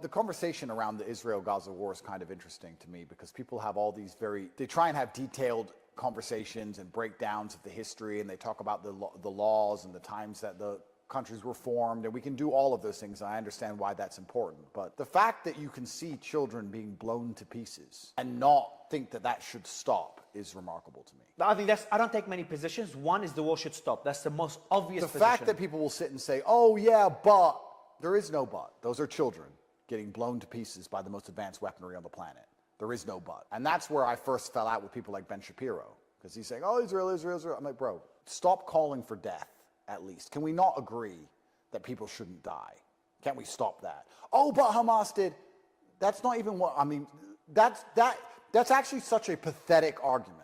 the conversation around the Israel-Gaza war is kind of interesting to me because people have all these they try and have detailed conversations and breakdowns of the history, and they talk about the laws and the times that the countries were formed, and we can do all of those things, and I understand why that's important. But the fact that you can see children being blown to pieces and not think that that should stop is remarkable to me. I don't take many positions. One is the war should stop. That's the most obvious position. The fact that people will sit and say, oh yeah, but, there is no but. Those are children getting blown to pieces by the most advanced weaponry on the planet. There is no but. And that's where I first fell out with people like Ben Shapiro, because he's saying, oh, Israel, Israel, Israel. I'm like, bro, stop calling for death, at least. Can we not agree that people shouldn't die? Can't we stop that? Oh, but Hamas did. That's not even what, I mean, that's actually such a pathetic argument.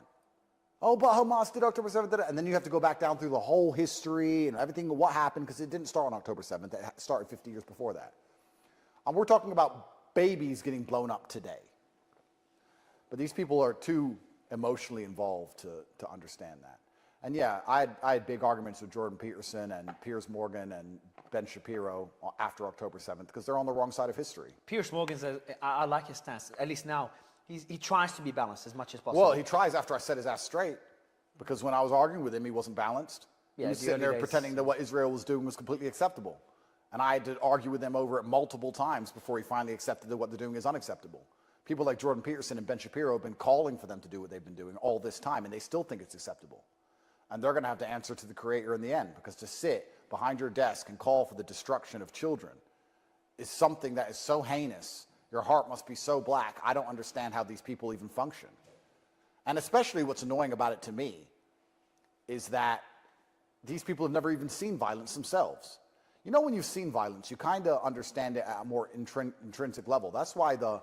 Oh, but Hamas did October 7th, and then you have to go back down through the whole history and everything, what happened, because it didn't start on October 7th. It started 50 years before that. And we're talking about babies getting blown up today. But these people are too emotionally involved to understand that. And yeah, I had big arguments with Jordan Peterson and Piers Morgan and Ben Shapiro after October 7th because they're on the wrong side of history. Piers Morgan says, I like his stance, at least now. He tries to be balanced as much as possible. Well, he tries after I set his ass straight, because when I was arguing with him, he wasn't balanced. He was sitting there pretending that what Israel was doing was completely acceptable. And I had to argue with him over it multiple times before he finally accepted that what they're doing is unacceptable. People like Jordan Peterson and Ben Shapiro have been calling for them to do what they've been doing all this time, and they still think it's acceptable. And they're going to have to answer to the Creator in the end, because to sit behind your desk and call for the destruction of children is something that is so heinous. Your heart must be so black. I don't understand how these people even function. And especially what's annoying about it to me is that these people have never even seen violence themselves. You know, when you've seen violence, you kind of understand it at a more intrinsic level. That's why the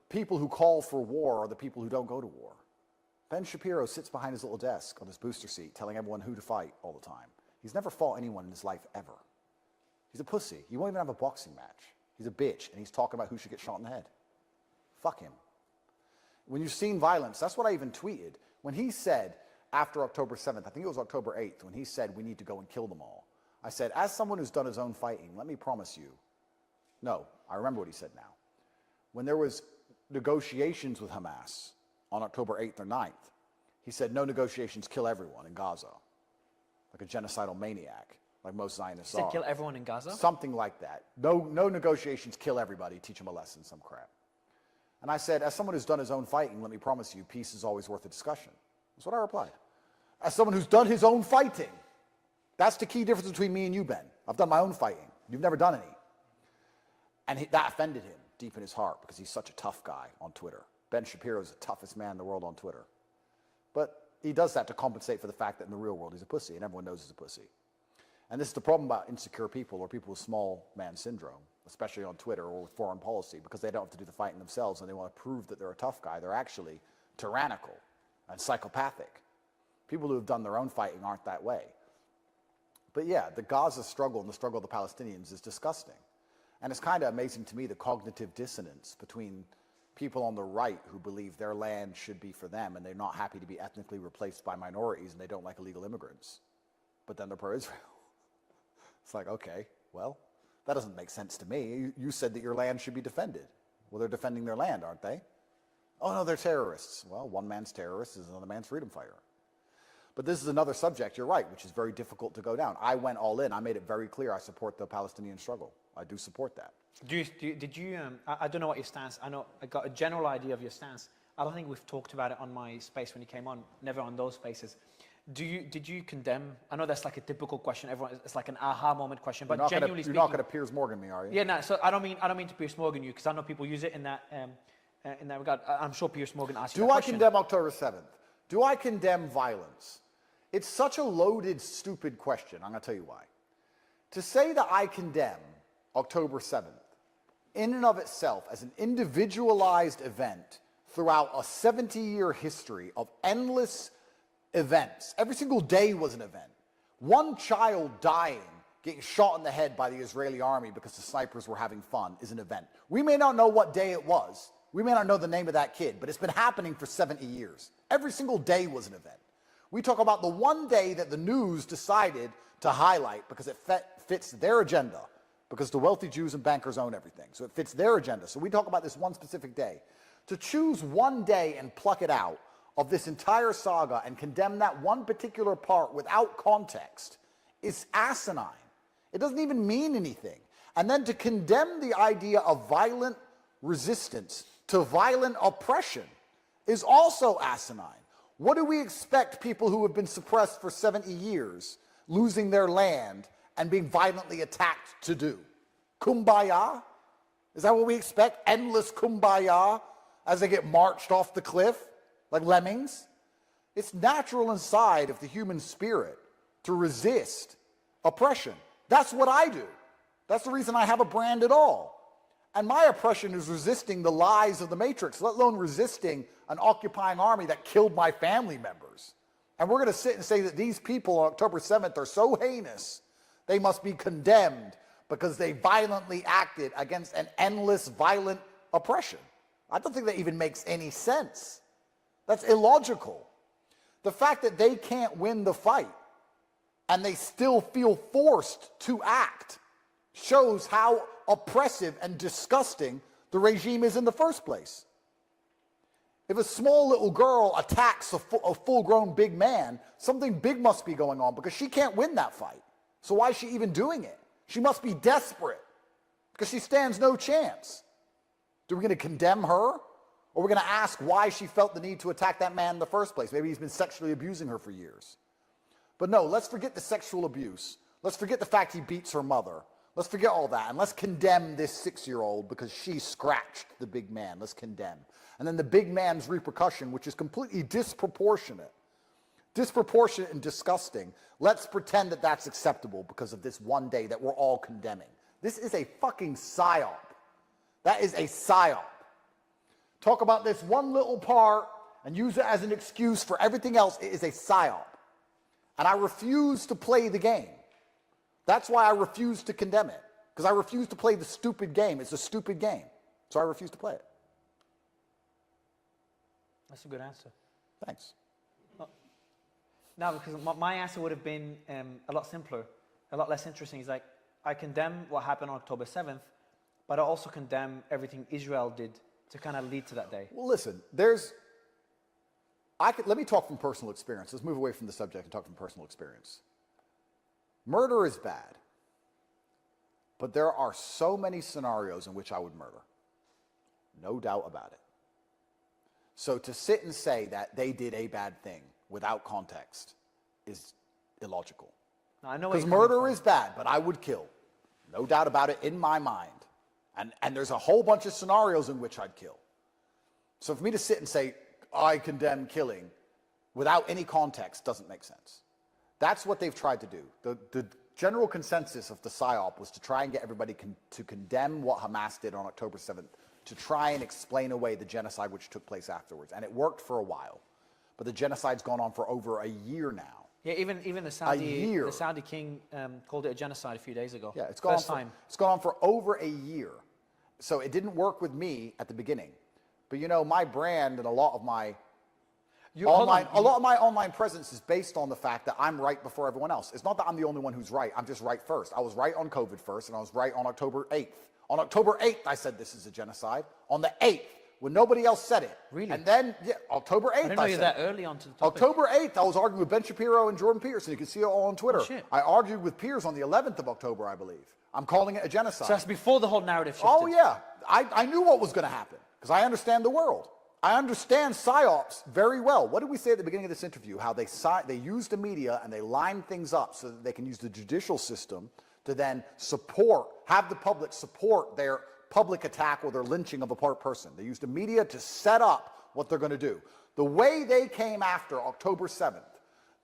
people who call for war are the people who don't go to war. Ben Shapiro sits behind his little desk on his booster seat telling everyone who to fight all the time. He's never fought anyone in his life ever. He's a pussy. He won't even have a boxing match. He's a bitch, and he's talking about who should get shot in the head. Fuck him. When you've seen violence, that's what I even tweeted. When he said, after October 7th, I think it was October 8th, when he said, we need to go and kill them all. I said, as someone who's done his own fighting, let me promise you. No, I remember what he said now. When there was negotiations with Hamas on October 8th or 9th, he said, no negotiations, kill everyone in Gaza. Like a genocidal maniac. Like most Zionists are. Kill everyone in Gaza? Something like that. No negotiations, kill everybody, teach them a lesson, some crap. And I said, as someone who's done his own fighting, let me promise you, peace is always worth a discussion. That's what I replied. As someone who's done his own fighting, that's the key difference between me and you, Ben. I've done my own fighting. You've never done any. And that offended him deep in his heart because he's such a tough guy on Twitter. Ben Shapiro is the toughest man in the world on Twitter. But he does that to compensate for the fact that in the real world he's a pussy, and everyone knows he's a pussy. And this is the problem about insecure people or people with small man syndrome, especially on Twitter or with foreign policy, because they don't have to do the fighting themselves and they want to prove that they're a tough guy. They're actually tyrannical and psychopathic. People who have done their own fighting aren't that way. But yeah, the Gaza struggle and the struggle of the Palestinians is disgusting. And it's kind of amazing to me the cognitive dissonance between people on the right who believe their land should be for them and they're not happy to be ethnically replaced by minorities and they don't like illegal immigrants. But then they're pro-Israel. It's like, okay, well, that doesn't make sense to me. You said that your land should be defended. Well, they're defending their land, aren't they? Oh, no, they're terrorists. Well, one man's terrorist is another man's freedom fighter. But this is another subject, you're right, which is very difficult to go down. I went all in. I made it very clear I support the Palestinian struggle. I do support that. I don't know what your stance, I know I got a general idea of your stance. I don't think we've talked about it on my space when you came on, never on those spaces. Did you condemn, I know that's like a typical question, it's like an aha moment question, but genuinely speaking. You're not going to Piers Morgan me, are you? Yeah, no, so I don't mean to Piers Morgan you, because I know people use it in that regard. I'm sure Piers Morgan asked you that question. Do I condemn October 7th? Do I condemn violence? It's such a loaded, stupid question. I'm going to tell you why. To say that I condemn October 7th in and of itself as an individualized event throughout a 70-year history of endless events. Every single day was an event. One child dying, getting shot in the head by the Israeli army because the snipers were having fun is an event. We may not know what day it was. We may not know the name of that kid, but it's been happening for 70 years. Every single day was an event. We talk about the one day that the news decided to highlight because it fits their agenda. because the wealthy Jews and bankers own everything. So it fits their agenda. So we talk about this one specific day. To choose one day and pluck it out of this entire saga and condemn that one particular part without context is asinine. It doesn't even mean anything. And then to condemn the idea of violent resistance to violent oppression is also asinine. What do we expect people who have been suppressed for 70 years, losing their land and being violently attacked to do? Kumbaya? Is that what we expect? Endless kumbaya as they get marched off the cliff like lemmings? It's natural inside of the human spirit to resist oppression. That's what I do. That's the reason I have a brand at all. And my oppression is resisting the lies of the Matrix, let alone resisting an occupying army that killed my family members. And we're going to sit and say that these people on October 7th are so heinous, they must be condemned because they violently acted against an endless violent oppression. I don't think that even makes any sense. That's illogical. The fact that they can't win the fight and they still feel forced to act shows how oppressive and disgusting the regime is in the first place. If a small little girl attacks a full-grown big man, something big must be going on because she can't win that fight. So why is she even doing it? She must be desperate because she stands no chance. Are we going to condemn her? Or we're going to ask why she felt the need to attack that man in the first place? Maybe he's been sexually abusing her for years. But no, let's forget the sexual abuse. Let's forget the fact he beats her mother. Let's forget all that, and let's condemn this 6-year-old because she scratched the big man. Let's condemn. And then the big man's repercussion, which is completely disproportionate and disgusting, let's pretend that that's acceptable because of this one day that we're all condemning. This is a fucking psyop. That is a psyop. Talk about this one little part and use it as an excuse for everything else. It is a psyop. And I refuse to play the game. That's why I refuse to condemn it, because I refuse to play the stupid game. It's a stupid game, so I refuse to play it. That's a good answer. Thanks. No, because my answer would have been a lot simpler, a lot less interesting. It's like, I condemn what happened on October 7th, but I also condemn everything Israel did to kind of lead to that day. Well, listen, let me talk from personal experience. Let's move away from the subject and talk from personal experience. Murder is bad, but there are so many scenarios in which I would murder. No doubt about it. So to sit and say that they did a bad thing without context is illogical. Because murder is bad, but I would kill. No doubt about it in my mind. And there's a whole bunch of scenarios in which I'd kill. So for me to sit and say, I condemn killing without any context doesn't make sense. That's what they've tried to do. The general consensus of the PSYOP was to try and get everybody to condemn what Hamas did on October 7th, to try and explain away the genocide which took place afterwards. And it worked for a while. But the genocide's gone on for over a year now. Yeah, even the Saudi king called it a genocide a few days ago. Yeah, it's gone on for over a year. So it didn't work with me at the beginning. But you know, my brand and a lot of my online presence is based on the fact that I'm right before everyone else. It's not that I'm the only one who's right. I'm just right first. I was right on COVID first, and I was right on October 8th. On October 8th, I said this is a genocide. On the 8th, when nobody else said it. Really? And then, yeah, October 8th, I didn't know you were that early onto the topic. October 8th, I was arguing with Ben Shapiro and Jordan Peterson. You can see it all on Twitter. Oh, shit. I argued with Piers on the 11th of October, I believe. I'm calling it a genocide. So that's before the whole narrative shifted. Oh, yeah. I knew what was going to happen because I understand the world. I understand PSYOPs very well. What did we say at the beginning of this interview? How they use the media and they line things up so that they can use the judicial system to then have the public support their public attack or their lynching of a person. They use the media to set up what they're going to do. The way they came after October 7th,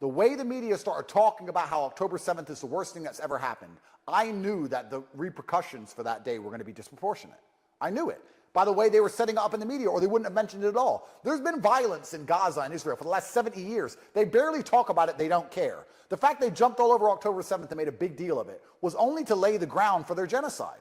the way the media started talking about how October 7th is the worst thing that's ever happened, I knew that the repercussions for that day were going to be disproportionate. I knew it. By the way they were setting it up in the media, or they wouldn't have mentioned it at all. There's been violence in Gaza and Israel for the last 70 years. They barely talk about it. They don't care. The fact they jumped all over October 7th and made a big deal of it was only to lay the ground for their genocide.